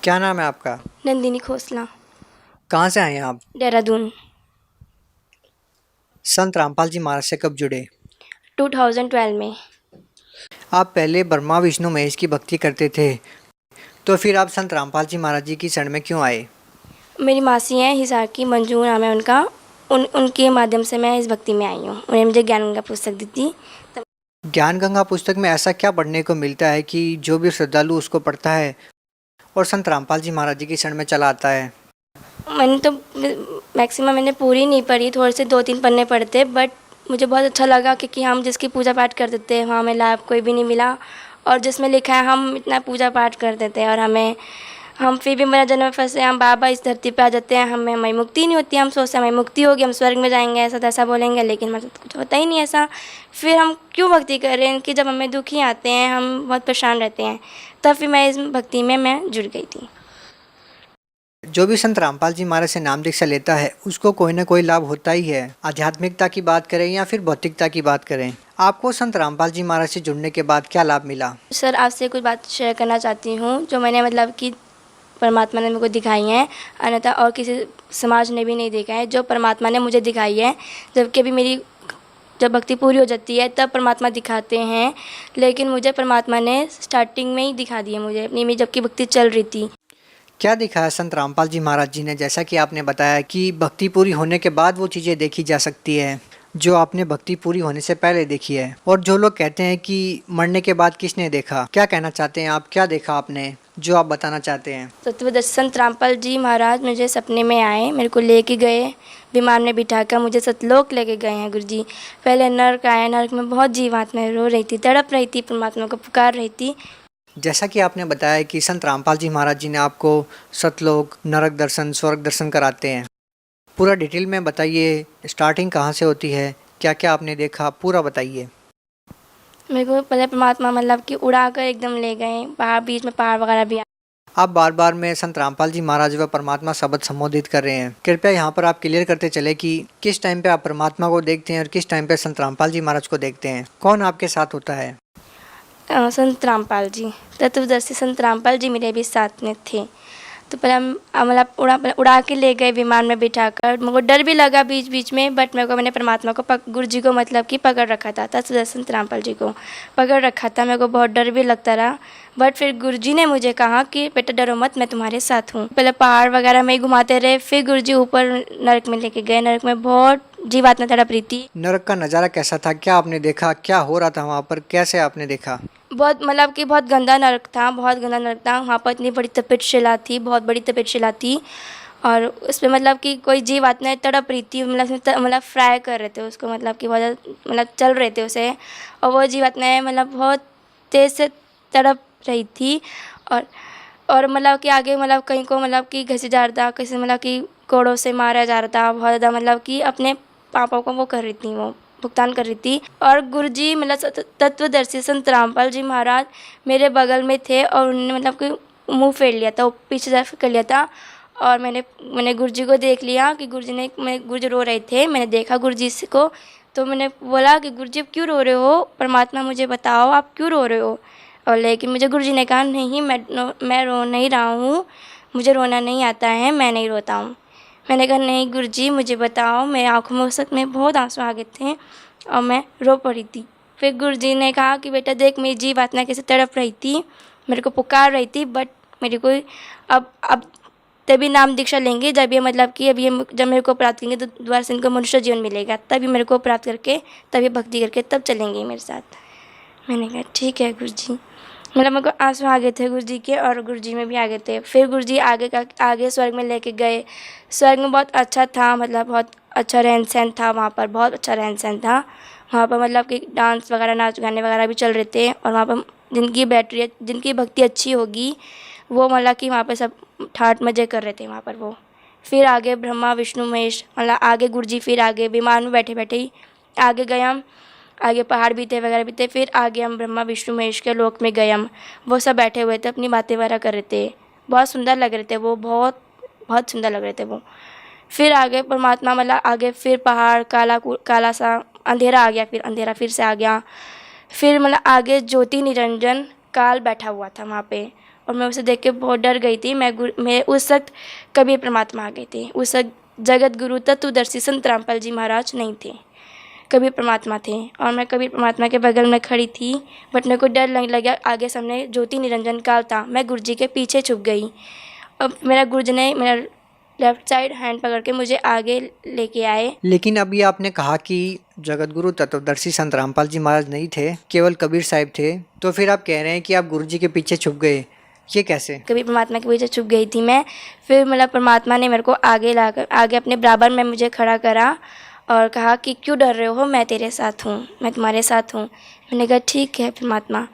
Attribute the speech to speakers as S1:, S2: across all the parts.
S1: क्या नाम है आपका?
S2: नंदिनी खोसला।
S1: कहाँ से आए हैं आप?
S2: देहरादून।
S1: संत रामपाल जी महाराज से कब जुड़े?
S2: 2012 में।
S1: आप पहले ब्रह्मा विष्णु महेश की भक्ति करते थे, तो फिर आप संत रामपाल जी महाराज जी की शरण में क्यों आए?
S2: मेरी मासी हैं हिसार की, मंजू नाम है उनका। उनके माध्यम से मैं इस भक्ति में आई हूँ। उन्होंने मुझे ज्ञान गंगा पुस्तक दी थी।
S1: ज्ञान गंगा पुस्तक में ऐसा क्या पढ़ने को मिलता है कि जो भी श्रद्धालु उसको पढ़ता है और संत रामपाल जी महाराज जी की शरण में चला आता है?
S2: मैंने तो मैक्सिमम मैंने पूरी नहीं पढ़ी, थोड़े से 2-3 पन्ने पढ़ते, बट मुझे बहुत अच्छा लगा क्योंकि हम जिसकी पूजा पाठ करते थे वहाँ हमें लाभ कोई भी नहीं मिला, और जिसमें लिखा है हम इतना पूजा पाठ करते थे और हम फिर भी मेरा जन्म फंसे, हम बाबा इस धरती पे आ जाते हैं, हमें मुक्ति नहीं होती। हम सोचते हैं हमें मुक्ति होगी, हम स्वर्ग में जाएंगे, ऐसा तैसा बोलेंगे, लेकिन हमारे साथ कुछ होता ही नहीं ऐसा। फिर हम क्यों भक्ति कर रहे हैं कि जब हमें दुखी आते हैं, हम बहुत परेशान रहते हैं, तब फिर मैं इस भक्ति में मैं जुड़ गई थी।
S1: जो भी संत रामपाल जी महाराज से नाम दीक्षा लेता है उसको कोई ना कोई लाभ होता ही है। आध्यात्मिकता की बात करें या फिर भौतिकता की बात करें, आपको संत रामपाल जी महाराज से जुड़ने के बाद क्या लाभ मिला?
S2: सर, आपसे कुछ बात शेयर करना चाहती हूँ जो मैंने मतलब कि परमात्मा ने मेरे को दिखाई हैं, अन्यथा और किसी समाज ने भी नहीं देखा है, जो परमात्मा ने मुझे दिखाई है। जबकि अभी मेरी जब भक्ति पूरी हो जाती है तब परमात्मा दिखाते हैं, लेकिन मुझे परमात्मा ने स्टार्टिंग में ही दिखा दिए मुझे अपनी में, जबकि भक्ति चल रही थी।
S1: क्या दिखाया संत रामपाल जी महाराज जी ने? जैसा कि आपने बताया कि भक्ति पूरी होने के बाद वो चीज़ें देखी जा सकती है जो आपने भक्ति पूरी होने से पहले देखी है। और जो लोग कहते हैं कि मरने के बाद किसने देखा, क्या कहना चाहते हैं आप? क्या देखा आपने जो आप बताना चाहते हैं?
S2: सत्यवदर्शी संत रामपाल जी महाराज मुझे सपने में आए, मेरे को लेके गए, विमान में बिठाकर मुझे सतलोक लेके गए हैं गुरुजी। पहले नर्क आया, नर्क में बहुत जीवात्माएं रो रही थी, तड़प रही थी, परमात्मा को पुकार रही थी।
S1: जैसा कि आपने बताया कि संत रामपाल जी महाराज जी ने आपको सतलोक, नरक दर्शन, स्वर्ग दर्शन कराते हैं, पूरा डिटेल में बताइए। स्टार्टिंग कहाँ से होती है, क्या क्या आपने देखा, पूरा बताइए।
S2: मेरे को पहले परमात्मा मतलब कि उड़ा कर एकदम ले गए, पहाड़ बीच में पहाड़ वगैरह भी।
S1: आप बार बार में संत रामपाल जी महाराज व परमात्मा शब्द संबोधित कर रहे हैं, कृपया यहाँ पर आप क्लियर करते चले कि किस टाइम पे आप परमात्मा को देखते हैं और किस टाइम पे संत रामपाल जी महाराज को देखते हैं। कौन आपके साथ होता है?
S2: संत रामपाल जी, तत्वदर्शी संत रामपाल जी मेरे भी साथ में थे। तो पहले मतलब उड़ा के ले गए विमान में बिठाकर। मेरे को डर भी लगा बीच बीच में, बट मैंने परमात्मा को गुरु जी को मतलब कि पकड़ रखा था, तत्वदर्शी संत रामपाल जी को पकड़ रखा था। मेरे को बहुत डर भी लगता रहा, बट फिर गुरु जी ने मुझे कहा कि बेटा डरो मत, मैं तुम्हारे साथ हूँ। पहले पहाड़ वगैरह में ही घुमाते रहे, फिर गुरु जी ऊपर नरक में लेके गए। नरक में बहुत जीवात्मा तड़प रही थी।
S1: नरक का नज़ारा कैसा था? क्या आपने देखा? क्या हो रहा था वहाँ पर? कैसे आपने देखा?
S2: बहुत मतलब कि बहुत गंदा नरक था, बहुत गंदा नरक था। वहाँ पर इतनी बड़ी तपेदशिला थी, बहुत बड़ी तपेदशिला थी, और उसमें मतलब कि कोई जीव आत्मा तड़प रही थी, मतलब फ्राई कर रहे थे उसको, मतलब कि बहुत ज़्यादा मतलब चल रहे थे उसे, और वो जीव आत्माएँ मतलब बहुत तेज़ से तड़प रही थी। और मतलब कि आगे मतलब कहीं को मतलब कि घसीटा जा रहा था, किसी मतलब कि कोड़ों से मारा जा रहा था, बहुत ज़्यादा मतलब कि अपने पापों को वो कर रही थी, वो भुगतान कर रही थी। और गुरुजी मतलब तत्वदर्शी संत रामपाल जी महाराज मेरे बगल में थे, और उन्होंने मतलब कि मुंह फेर लिया था, वो पीछे तरफ कर लिया था, और मैंने गुरुजी को देख लिया कि गुरुजी रो रहे थे। मैंने देखा गुरुजी को, तो मैंने बोला कि गुरुजी आप क्यों रो रहे हो, परमात्मा मुझे बताओ आप क्यों रो रहे हो। और लेकिन मुझे गुरुजी ने कहा नहीं, मैं रो नहीं रहा हूँ, मुझे रोना नहीं आता है, मैं नहीं रोता हूँ। मैंने कहा नहीं गुरुजी मुझे बताओ। मेरे आँखों में उस वक्त में बहुत आंसू आ गए थे और मैं रो पड़ी थी। फिर गुरुजी ने कहा कि बेटा देख, मेरी जीव आत्मा कैसे तड़प रही थी, मेरे को पुकार रही थी, बट मेरी कोई अब तभी नाम दीक्षा लेंगे जब ये मतलब कि अब ये जब मेरे को प्राप्त करेंगे तो दोबारा से इनको मनुष्य जीवन मिलेगा, तभी मेरे को प्राप्त करके तभी भक्ति करके तब चलेंगे मेरे साथ। मैंने कहा ठीक है गुरुजी। मतलब मेरे को आंसू आ गए थे गुरुजी के, और गुरुजी में भी आ गए थे। फिर गुरुजी आगे स्वर्ग में लेके गए। स्वर्ग में बहुत अच्छा था, मतलब बहुत अच्छा रहन सहन था वहाँ पर, बहुत अच्छा रहन सहन था वहाँ पर। मतलब कि डांस वगैरह, नाच गाने वगैरह भी चल रहे थे, और वहाँ पर जिनकी भक्ति अच्छी होगी वो मतलब कि वहाँ पर सब ठाट मजे कर रहे थे वहाँ पर वो। फिर आगे ब्रह्मा विष्णु महेश, मतलब आगे गुरुजी, फिर आगे विमान में बैठे बैठे ही आगे गए हम। आगे पहाड़ भी थे वगैरह भी थे। फिर आगे हम ब्रह्मा विष्णु महेश के लोक में गए हम। वो सब बैठे हुए थे, अपनी बातें वगैरह कर रहे थे, बहुत सुंदर लग रहे थे वो, बहुत बहुत सुंदर लग रहे थे वो। फिर आगे परमात्मा मतलब आगे फिर पहाड़ काला सा अंधेरा आ गया, फिर अंधेरा फिर से आ गया। फिर मतलब आगे ज्योति निरंजन काल बैठा हुआ था वहाँ पे, और मैं उसे देख के बहुत डर गई थी। मैं उस वक्त कबीर परमात्मा आ गए थे। उस वक्त जगत गुरु तत्वदर्शी संत रामपाल जी महाराज नहीं थे, कबीर परमात्मा थे। और मैं कबीर परमात्मा के बगल में खड़ी थी, बट मेरे को डर लगने लगा। आगे सामने ज्योति निरंजन काल था, मैं गुरु जी के पीछे छुप गई। अब मेरा गुरु जी ने मेरा लेफ्ट साइड हैंड पकड़ के मुझे आगे लेके आए।
S1: लेकिन अभी आपने कहा कि जगत गुरु तत्वदर्शी संत रामपाल जी महाराज नहीं थे, केवल कबीर साहिब थे, तो फिर आप कह रहे हैं कि आप गुरु जी के पीछे छुप गए, ये कैसे?
S2: कबीर परमात्मा के पीछे छुप गई थी मैं। फिर मतलब परमात्मा ने मेरे को आगे अपने बराबर में मुझे खड़ा करा और कहा कि क्यों डर रहे हो, मैं तेरे साथ हूँ, मैं तुम्हारे साथ हूँ। मैंने कहा ठीक है परमात्मा।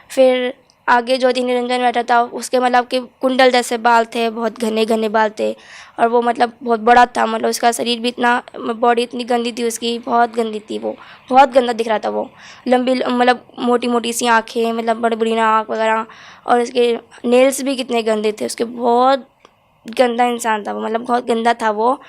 S2: फिर आगे ज्योति निरंजन बैठा था, उसके मतलब कि कुंडल जैसे बाल थे, बहुत घने घने बाल थे, और वो मतलब बहुत बड़ा था। मतलब उसका शरीर भी इतना, बॉडी इतनी गंदी थी उसकी, बहुत गंदी थी वो, बहुत गंदा दिख रहा था वो। लंबी मतलब मोटी मोटी सी आँखें, मतलब बड़ी बड़ी नाक वगैरह, और उसके नेल्स भी कितने गंदे थे उसके। बहुत गंदा इंसान था वो, मतलब बहुत गंदा था वो,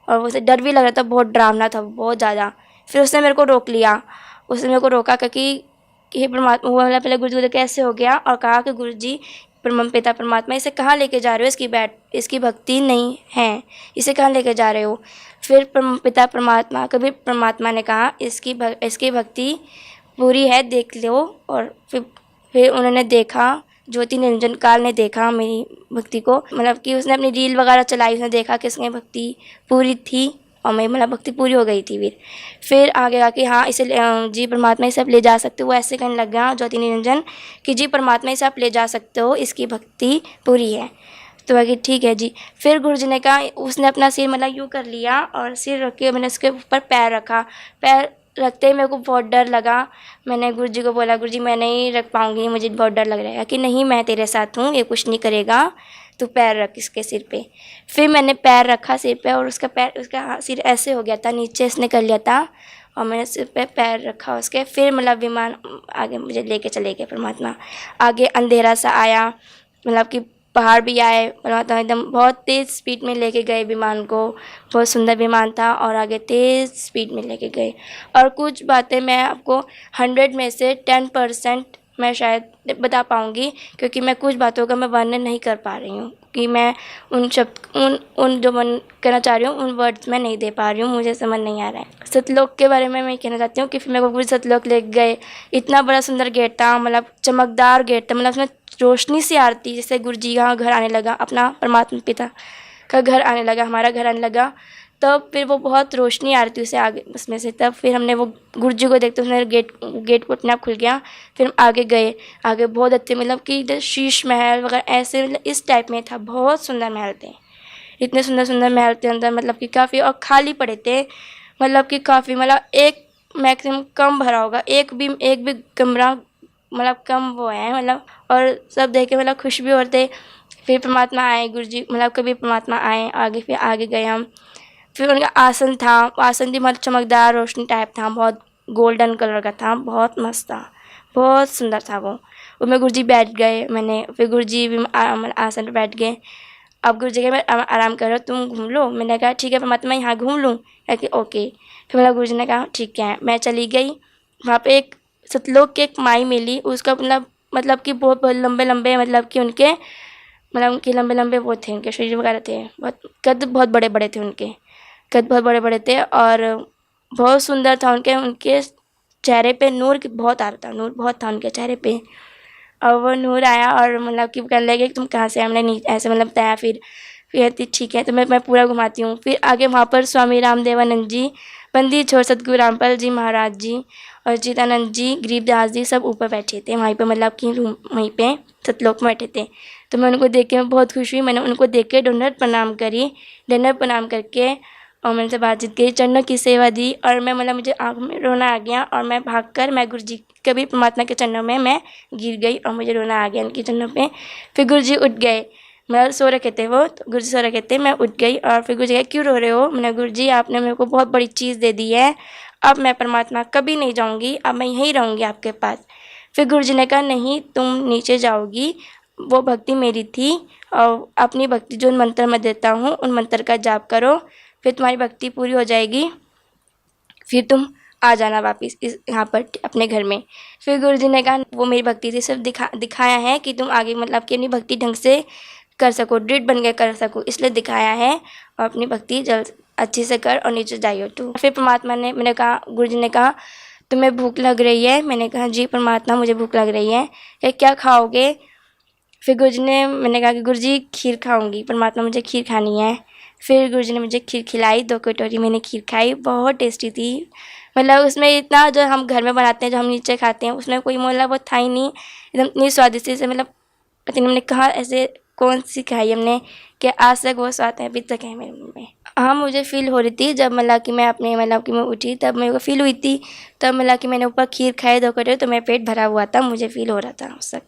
S2: और उसे डर भी लग रहा था, बहुत डरावना था बहुत ज़्यादा। फिर उसने मेरे को रोक लिया, उसने मेरे को रोका क्योंकि हे परमात्मा, वो मतलब पहले गुरु जी कैसे हो गया और कहा कि गुरु जी पिता परमात्मा, इसे कहाँ लेके जा रहे हो, इसकी भक्ति नहीं है, इसे कहाँ लेके जा रहे हो। फिर पिता परमात्मा, कबीर परमात्मा ने कहा इसकी भक्ति पूरी है, देख लो। और फिर उन्होंने देखा, ज्योति निरंजन काल ने देखा मेरी भक्ति को, मतलब कि उसने अपनी रील वगैरह चलाई, उसने देखा कि इसमें भक्ति पूरी थी और मेरी मतलब भक्ति पूरी हो गई थी। फिर आगे आके हाँ इसे जी परमात्मा इसे आप ले जा सकते हो, वो ऐसे कहने लग गया ज्योति निरंजन कि जी परमात्मा इसे आप ले जा सकते हो, इसकी भक्ति पूरी है। तो आगे ठीक है जी। फिर गुरु जी ने कहा, उसने अपना सिर मतलब यूँ कर लिया और सिर रख के मैंने उसके ऊपर पैर रखा। पैर रखते ही मेरे को बहुत डर लगा। मैंने गुरु जी को बोला, गुरु जी मैं नहीं रख पाऊँगी, मुझे बहुत डर लग रहा है। कि नहीं, मैं तेरे साथ हूँ, ये कुछ नहीं करेगा, तू पैर रख इसके सिर पे। फिर मैंने पैर रखा सिर पे और उसका सिर ऐसे हो गया था, नीचे इसने कर लिया था, और मैंने सिर पे पैर रखा उसके। फिर मतलब विमान आगे मुझे लेके चले गए परमात्मा। आगे अंधेरा सा आया, मतलब कि पहाड़ भी आए, परमात्मा एकदम बहुत तेज़ स्पीड में लेके गए विमान को। बहुत सुंदर विमान था और आगे तेज़ स्पीड में लेके गए। और कुछ बातें मैं आपको 100 में से 10% मैं शायद बता पाऊँगी, क्योंकि मैं कुछ बातों का मैं वर्णन नहीं कर पा रही हूँ कि मैं उन शब्द उन जो मन कहना चाह रही हूँ उन वर्ड्स में नहीं दे पा रही हूँ, मुझे समझ नहीं आ रहा है। सतलोक के बारे में मैं कहना चाहती हूँ कि फिर मेरे को पूरी सतलोक ले गए। इतना बड़ा सुंदर गेट था, मतलब चमकदार गेट था, मतलब उसमें रोशनी सी आ रही थी, जैसे गुरु जी का घर आने लगा, अपना परमात्मा पिता का घर आने लगा, हमारा घर आने लगा। तब फिर वो बहुत रोशनी आ रही थी उसे आगे उसमें से। तब फिर हमने वो गुरु जी को देखते उसने गेट को अपने आप खुल गया। फिर हम आगे गए, आगे बहुत अच्छे मतलब कि शीश महल वगैरह ऐसे, मतलब इस टाइप में था, बहुत सुंदर महल थे, इतने सुंदर सुंदर महल थे अंदर, मतलब कि काफ़ी, और खाली पड़े थे, मतलब कि काफ़ी, मतलब एक मैक्सिमम कम भरा होगा, एक भी कमरा मतलब कम वो है, मतलब। और सब देख के मतलब खुश भी होते। फिर परमात्मा आए, गुरु जी मतलब कभी परमात्मा आए आगे। फिर आगे गए हम, फिर उनका आसन था, आसन भी मतलब चमकदार रोशनी टाइप था, बहुत गोल्डन कलर का था, बहुत मस्त था, बहुत सुंदर था वो। उसमें गुरु जी बैठ गए, मैंने फिर गुरु जी भी आसन पर बैठ गए। अब गुरु जी के मैं आराम करो, तुम घूम लो। मैंने कहा ठीक है परमात्मा, यहाँ घूम लूँ? कि ओके। फिर मतलब गुरु जी ने कहा ठीक है। मैं चली गई, वहाँ पे एक सतलोक की एक माई मिली, उसका मतलब कि बहुत लंबे लंबे, मतलब कि उनके लंबे लंबे वो थे, उनके शरीर वगैरह थे, बहुत कद बहुत बड़े बड़े थे, उनके कद बहुत बड़े बड़े थे, और बहुत सुंदर था उनके चेहरे पे नूर बहुत आ रहा था, नूर बहुत था उनके चेहरे पे। और वो नूर आया और मतलब कि कहने लगे कि तुम कहाँ से? हमने नहीं ऐसे मतलब बताया। फिर ठीक है, तो मैं पूरा घुमाती हूँ। फिर आगे वहाँ पर स्वामी रामदेवानंद जी, बंदी छोड़ सतगुरु रामपाल जी महाराज जी और चिदानंद जी, गरीबदास जी सब ऊपर बैठे थे वहीं पे, मतलब कि रूम वहीं पे सतलोक में बैठे थे। तो मैं उनको देख के मैं बहुत खुश हुई। मैंने उनको देख के दंडवत प्रणाम करी, दंडवत प्रणाम करके और मैंने से बातचीत की, चरणों की सेवा दी, और मैं मतलब मुझे आँख में रोना आ गया, और मैं भागकर मैं गुरु जी कभी परमात्मा के चरणों में मैं गिर गई और मुझे रोना आ गया उनके चरणों पे। फिर गुरु जी उठ गए, मतलब सो रखे थे वो, तो गुरु जी सो रखे थे, मैं उठ गई। और फिर गुरु जी कहे क्यों रो रहे हो? मैंने गुरु जी आपने मेरे को बहुत बड़ी चीज़ दे दी है, अब मैं परमात्मा कभी नहीं जाऊँगी, अब मैं यहीं रहूँगी आपके पास। फिर गुरु जी ने कहा नहीं, तुम नीचे जाओगी, वो भक्ति मेरी थी, और अपनी भक्ति जो मंत्र मैं देता हूँ उन मंत्र का जाप करो, फिर तुम्हारी भक्ति पूरी हो जाएगी, फिर तुम आ जाना वापस इस यहाँ पर अपने घर में। फिर गुरुजी ने कहा वो मेरी भक्ति थी, सिर्फ दिखाया है कि तुम आगे मतलब कि अपनी भक्ति ढंग से कर सको, दृढ़ बन के कर सको, इसलिए दिखाया है। और अपनी भक्ति जल्द अच्छे से कर और नीचे जाइयो तू। फिर परमात्मा ने, मैंने कहा, गुरुजी ने कहा तुम्हें भूख लग रही है? मैंने कहा जी परमात्मा मुझे भूख लग रही है। क्या खाओगे? फिर गुरुजी ने, मैंने कहा कि गुरुजी खीर खाऊंगी, परमात्मा मुझे खीर खानी है। फिर गुरुजी ने मुझे खीर खिलाई, 2 कटोरी मैंने खीर खाई, बहुत टेस्टी थी। मतलब उसमें इतना जो हम घर में बनाते हैं, जो हम नीचे खाते हैं, उसमें कोई मतलब वो था ही नहीं, एकदम इतनी स्वादिष्ट से, मतलब पता नहीं हमने कहा ऐसे कौन सी खाई हमने कि आज तक वो स्वाद है अभी तक है मेरे मुँह में। हाँ मुझे फ़ील हो रही थी जब मतलब कि मैं अपने मतलब कि मैं उठी, तब मेरे को फ़ील हुई थी, तब मतलब कि मैंने ऊपर खीर खाई 2 कटोरी, तो मेरा पेट भरा हुआ था, मुझे फ़ील हो रहा था उस वक्त।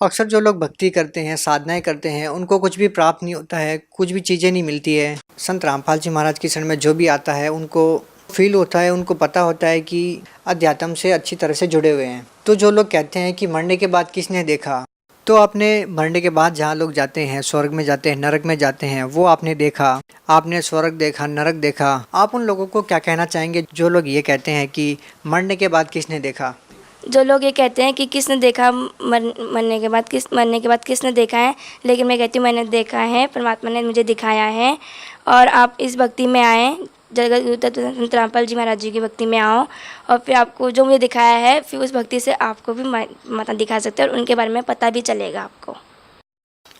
S1: अक्सर जो लोग भक्ति करते हैं, साधनाएं करते हैं, उनको कुछ भी प्राप्त नहीं होता है, कुछ भी चीज़ें नहीं मिलती है। संत रामपाल जी महाराज की शरण में जो भी आता है उनको फील होता है, उनको पता होता है कि अध्यात्म से अच्छी तरह से जुड़े हुए हैं। तो जो लोग कहते हैं कि मरने के बाद किसने देखा, तो आपने मरने के बाद जहाँ लोग जाते हैं, स्वर्ग में जाते हैं, नरक में जाते हैं, वो आपने देखा, आपने स्वर्ग देखा, नरक देखा। आप उन लोगों को क्या कहना चाहेंगे जो लोग ये कहते हैं कि मरने के बाद किसने देखा?
S2: जो लोग ये कहते हैं कि किसने देखा, मरने के बाद किसने देखा है, लेकिन मैं कहती हूँ मैंने देखा है, परमात्मा ने मुझे दिखाया है। और आप इस भक्ति में आएँ, जगत संत रामपाल जी महाराज जी की भक्ति में आओ, और फिर आपको जो मुझे दिखाया है, फिर उस भक्ति से आपको भी माता दिखा सकते हैं और उनके बारे में पता भी चलेगा आपको।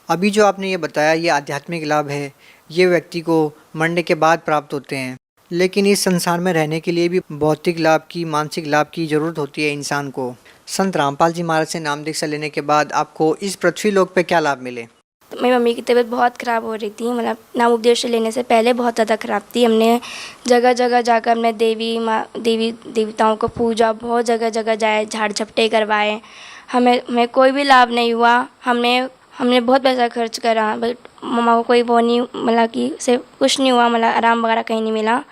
S1: अभी जो आपने ये बताया, ये आध्यात्मिक लाभ है, ये व्यक्ति को मरने के बाद प्राप्त होते हैं। लेकिन इस संसार में रहने के लिए भी भौतिक लाभ की, मानसिक लाभ की ज़रूरत होती है इंसान को। संत रामपाल जी महाराज से नाम दीक्षा लेने के बाद आपको इस पृथ्वी लोक पे क्या लाभ मिले?
S2: तो मेरी मम्मी की तबीयत बहुत ख़राब हो रही थी, मतलब नाम उपदेश लेने से पहले बहुत ज़्यादा ख़राब थी। हमने जगह जगह जाकर हमने देवी देवताओं को पूजा, बहुत जगह जगह जाए, झाड़ झपटे करवाए, हमें कोई भी लाभ नहीं हुआ। हमने बहुत पैसा खर्च करा, बट मम्मा को कोई वो नहीं, मतलब कि से कुछ नहीं हुआ, मतलब आराम वगैरह कहीं नहीं मिला।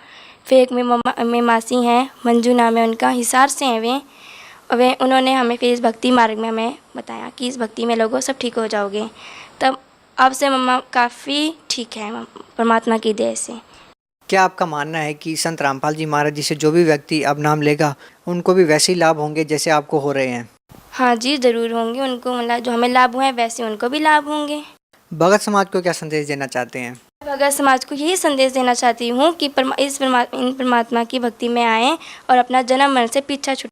S2: फिर एक मेरी मासी हैं, मंजू नाम है उनका, हिसार से हैं वे उन्होंने हमें फिर इस भक्ति मार्ग में हमें बताया कि इस भक्ति में लोगों सब ठीक हो जाओगे। तब अब से मम्मा काफ़ी ठीक है परमात्मा की दया से।
S1: क्या आपका मानना है कि संत रामपाल जी महाराज जी से जो भी व्यक्ति अब नाम लेगा उनको भी वैसे ही लाभ होंगे जैसे आपको हो रहे हैं?
S2: हाँ जी ज़रूर होंगे, उनको मतलब जो हमें लाभ हुए हैं वैसे उनको भी लाभ होंगे।
S1: भगत समाज को क्या संदेश देना चाहते हैं?
S2: भगत समाज को यही संदेश देना चाहती हूँ कि इन परमात्मा की भक्ति में आएँ और अपना जन्म मरण से पीछा छुट।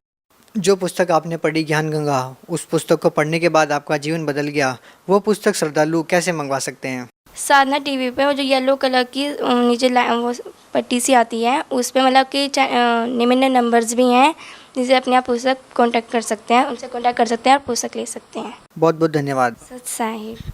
S1: जो पुस्तक आपने पढ़ी ज्ञान गंगा, उस पुस्तक को पढ़ने के बाद आपका जीवन बदल गया, वो पुस्तक श्रद्धालु कैसे मंगवा सकते हैं?
S2: साधना टीवी पे वो जो येलो कलर की नीचे वो पट्टी सी आती है, उस पे मतलब कि निम्न नंबर्स भी हैं, जिसे अपने आप पुस्तक कांटेक्ट कर सकते हैं, उनसे कांटेक्ट कर सकते हैं और पुस्तक ले सकते हैं।
S1: बहुत बहुत धन्यवाद।
S2: सत साहिब।